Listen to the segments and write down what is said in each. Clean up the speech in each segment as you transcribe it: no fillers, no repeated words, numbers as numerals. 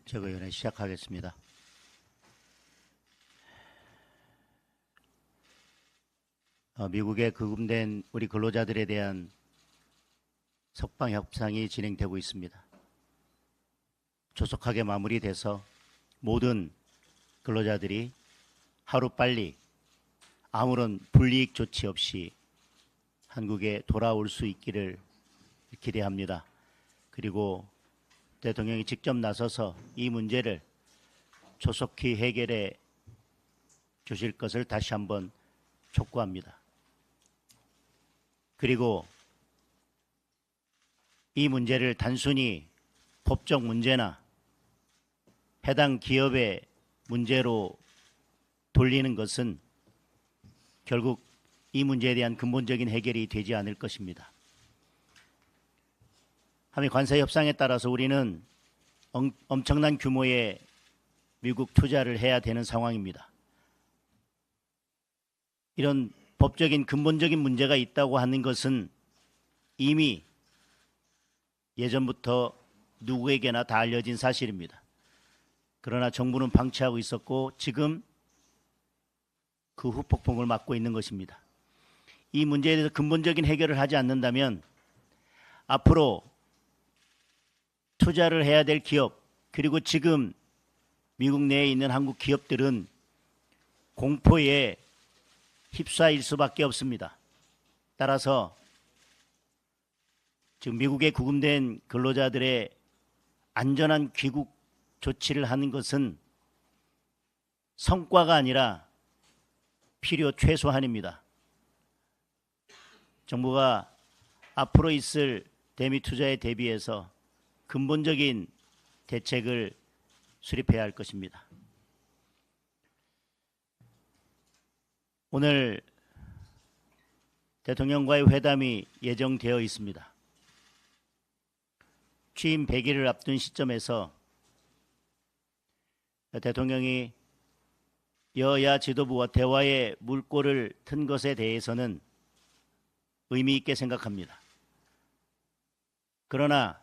최고위원회 시작하겠습니다. 미국에 구금된 우리 근로자들에 대한 석방 협상이 진행되고 있습니다. 조속하게 마무리돼서 모든 근로자들이 하루빨리 아무런 불이익 조치 없이 한국에 돌아올 수 있기를 기대합니다. 그리고 대통령이 직접 나서서 이 문제를 조속히 해결해 주실 것을 다시 한번 촉구합니다. 그리고 이 문제를 단순히 법적 문제나 해당 기업의 문제로 돌리는 것은 결국 이 문제에 대한 근본적인 해결이 되지 않을 것입니다. 한미 관세 협상에 따라서 우리는 엄청난 규모의 미국 투자를 해야 되는 상황입니다. 이런 법적인 근본적인 문제가 있다고 하는 것은 이미 예전부터 누구에게나 다 알려진 사실입니다. 그러나 정부는 방치하고 있었고 지금 그 후폭풍을 맞고 있는 것입니다. 이 문제에 대해서 근본적인 해결을 하지 않는다면 앞으로 투자를 해야 될 기업, 그리고 지금 미국 내에 있는 한국 기업들은 공포에 휩싸일 수밖에 없습니다. 따라서 지금 미국에 구금된 근로자들의 안전한 귀국 조치를 하는 것은 성과가 아니라 필요 최소한입니다. 정부가 앞으로 있을 대미 투자에 대비해서 근본적인 대책을 수립해야 할 것입니다. 오늘 대통령과의 회담이 예정되어 있습니다. 취임 100일을 앞둔 시점에서 대통령이 여야 지도부와 대화의 물꼬를 튼 것에 대해서는 의미 있게 생각합니다. 그러나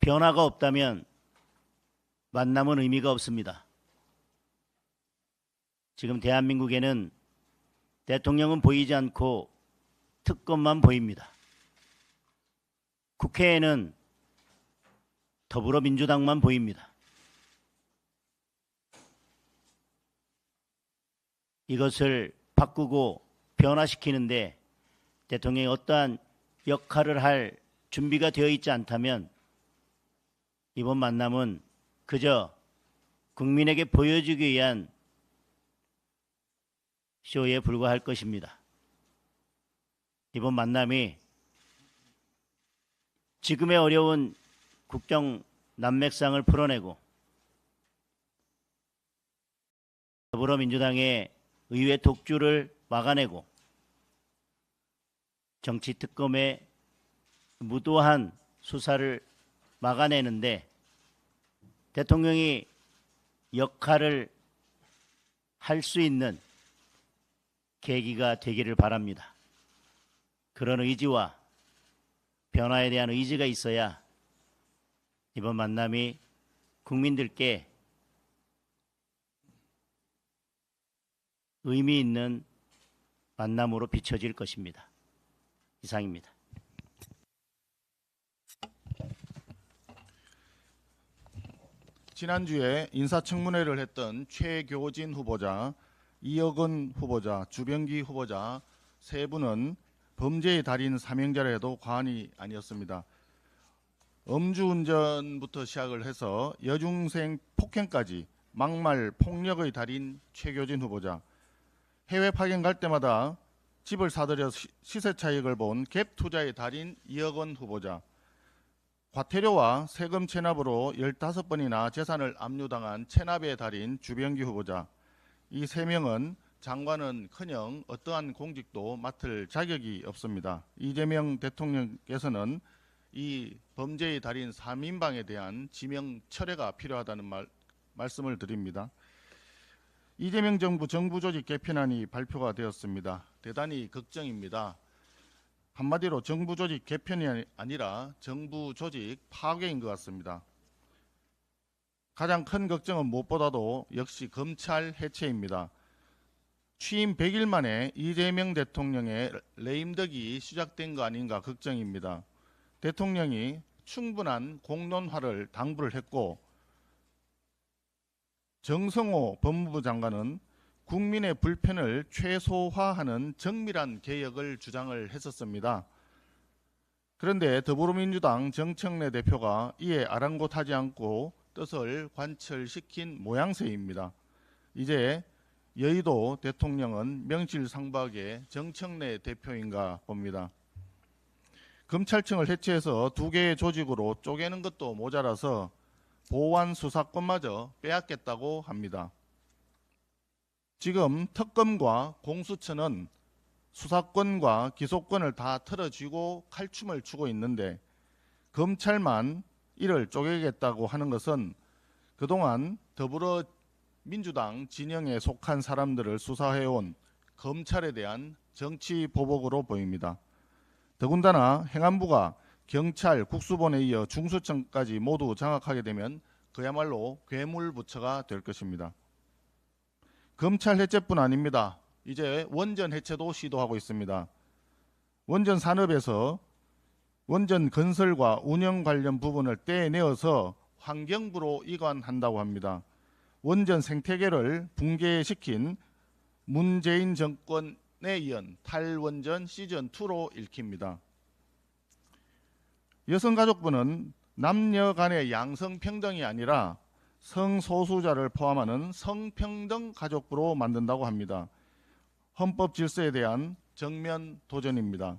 변화가 없다면 만남은 의미가 없습니다. 지금 대한민국에는 대통령은 보이지 않고 특검만 보입니다. 국회에는 더불어민주당만 보입니다. 이것을 바꾸고 변화시키는데 대통령이 어떠한 역할을 할 준비가 되어 있지 않다면 이번 만남은 그저 국민에게 보여주기 위한 쇼에 불과할 것입니다. 이번 만남이 지금의 어려운 국정 난맥상을 풀어내고 더불어민주당의 의회 독주를 막아내고 정치특검의 무도한 수사를 막아내는데 대통령이 역할을 할 수 있는 계기가 되기를 바랍니다. 그런 의지와 변화에 대한 의지가 있어야 이번 만남이 국민들께 의미 있는 만남으로 비춰질 것입니다. 이상입니다. 지난주에 인사청문회를 했던 최교진 후보자, 이혁은 후보자, 주병기 후보자 세 분은 범죄의 달인 사명자라 해도 과언이 아니었습니다. 음주운전부터 시작을 해서 여중생 폭행까지 막말 폭력의 달인 최교진 후보자, 해외 파견 갈 때마다 집을 사들여 시세 차익을 본 갭 투자의 달인 이혁은 후보자, 과태료와 세금 체납으로 15번이나 재산을 압류당한 체납의 달인 주병기 후보자, 이 세 명은 장관은커녕 어떠한 공직도 맡을 자격이 없습니다. 이재명 대통령께서는 이 범죄의 달인 3인방에 대한 지명 철회가 필요하다는 말씀을 드립니다. 이재명 정부 정부조직 개편안이 발표가 되었습니다. 대단히 걱정입니다. 한마디로 정부조직 개편이 아니라 정부조직 파괴인 것 같습니다. 가장 큰 걱정은 무엇보다도 역시 검찰 해체입니다. 취임 100일 만에 이재명 대통령의 레임덕이 시작된 거 아닌가 걱정입니다. 대통령이 충분한 공론화를 당부를 했고 정성호 법무부 장관은 국민의 불편을 최소화하는 정밀한 개혁을 주장을 했었습니다. 그런데 더불어민주당 정청래 대표가 이에 아랑곳하지 않고 뜻을 관철시킨 모양새입니다. 이제 여의도 대통령은 명실상부하게 정청래 대표인가 봅니다. 검찰청을 해체해서 두 개의 조직으로 쪼개는 것도 모자라서 보완 수사권마저 빼앗겠다고 합니다. 지금 특검과 공수처는 수사권과 기소권을 다 틀어쥐고 칼춤을 추고 있는데 검찰만 이를 쪼개겠다고 하는 것은 그동안 더불어민주당 진영에 속한 사람들을 수사해온 검찰에 대한 정치 보복으로 보입니다. 더군다나 행안부가 경찰, 국수본에 이어 중수청까지 모두 장악하게 되면 그야말로 괴물부처가 될 것입니다. 검찰 해체뿐 아닙니다. 이제 원전 해체도 시도하고 있습니다. 원전 산업에서 원전 건설과 운영 관련 부분을 떼내어서 환경부로 이관한다고 합니다. 원전 생태계를 붕괴시킨 문재인 정권에 이은 탈원전 시즌2로 읽힙니다. 여성가족부는 남녀 간의 양성평등이 아니라 성소수자를 포함하는 성평등 가족부로 만든다고 합니다. 헌법 질서에 대한 정면 도전입니다.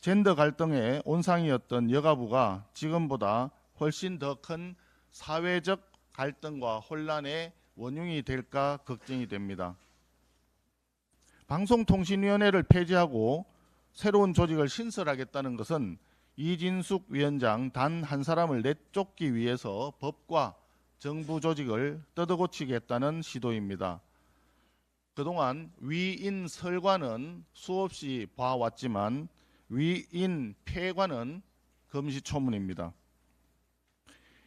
젠더 갈등의 온상이었던 여가부가 지금보다 훨씬 더 큰 사회적 갈등과 혼란의 원흉이 될까 걱정이 됩니다. 방송통신위원회를 폐지하고 새로운 조직을 신설하겠다는 것은 이진숙 위원장 단 한 사람을 내쫓기 위해서 법과 정부 조직을 뜯어고치겠다는 시도입니다. 그동안 위인 설과는 수없이 봐왔지만 위인 폐과는 금시초문입니다.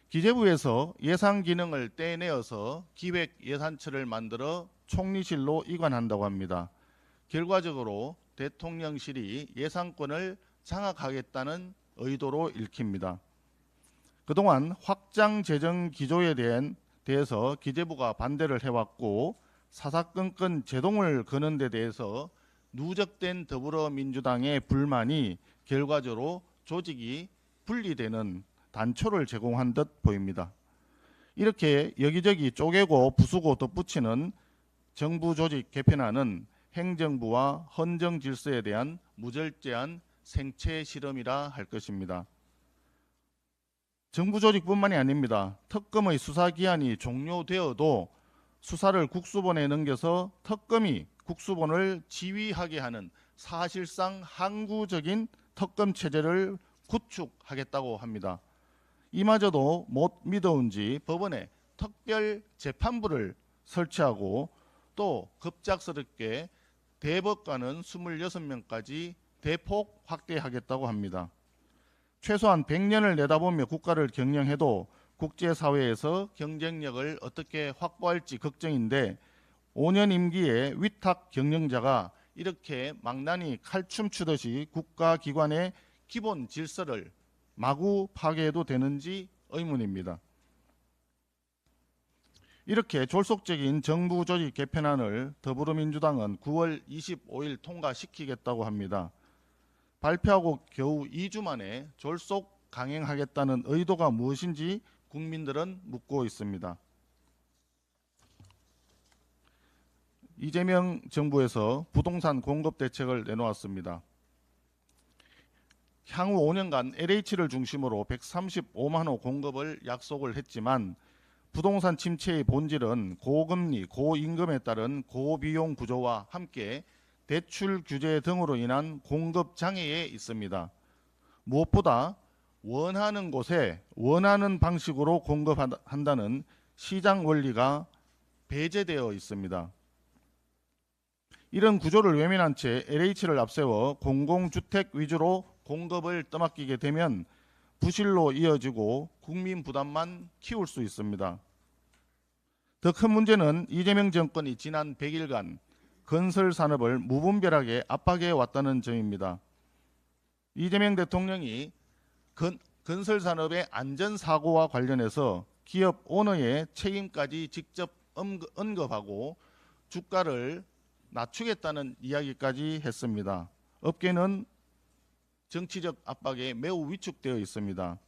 기재부에서 예산 기능을 떼내어서 기획예산처를 만들어 총리실로 이관한다고 합니다. 결과적으로 대통령실이 예산권을 장악하겠다는 의도로 읽힙니다. 그동안 확장 재정 기조에 대해서 기재부가 반대를 해왔고 사사건건 제동을 거는 데 대해서 누적된 더불어민주당의 불만이 결과적으로 조직이 분리되는 단초를 제공한 듯 보입니다. 이렇게 여기저기 쪼개고 부수고 덧붙이는 정부 조직 개편안은 행정부와 헌정 질서에 대한 무절제한 생체 실험이라 할 것입니다. 정부 조직뿐만이 아닙니다. 특검의 수사 기한이 종료되어도 수사를 국수본에 넘겨서 특검이 국수본을 지휘하게 하는 사실상 항구적인 특검 체제를 구축하겠다고 합니다. 이마저도 못 믿어온지 법원에 특별 재판부를 설치하고 또 급작스럽게 대법관은 26명까지 대폭 확대하겠다고 합니다. 최소한 100년을 내다보며 국가를 경영해도 국제사회에서 경쟁력을 어떻게 확보할지 걱정인데 5년 임기의 위탁 경영자가 이렇게 망나니 칼춤 추듯이 국가기관의 기본 질서를 마구 파괴해도 되는지 의문입니다. 이렇게 졸속적인 정부 조직 개편안을 더불어민주당은 9월 25일 통과시키겠다고 합니다. 발표하고 겨우 2주 만에 졸속 강행하겠다는 의도가 무엇인지 국민들은 묻고 있습니다. 이재명 정부에서 부동산 공급 대책을 내놓았습니다. 향후 5년간 LH를 중심으로 135만 호 공급을 약속을 했지만 부동산 침체의 본질은 고금리, 고임금에 따른 고비용 구조와 함께 대출 규제 등으로 인한 공급 장애에 있습니다. 무엇보다 원하는 곳에 원하는 방식으로 공급한다는 시장 원리가 배제되어 있습니다. 이런 구조를 외면한 채 LH를 앞세워 공공주택 위주로 공급을 떠맡기게 되면 부실로 이어지고 국민 부담만 키울 수 있습니다. 더 큰 문제는 이재명 정권이 지난 100일간 건설 산업을 무분별하게 압박해 왔다는 점입니다. 이재명 대통령이 건설 산업의 안전 사고와 관련해서 기업 오너의 책임까지 직접 언급하고 주가를 낮추겠다는 이야기까지 했습니다. 업계는 정치적 압박에 매우 위축되어 있습니다.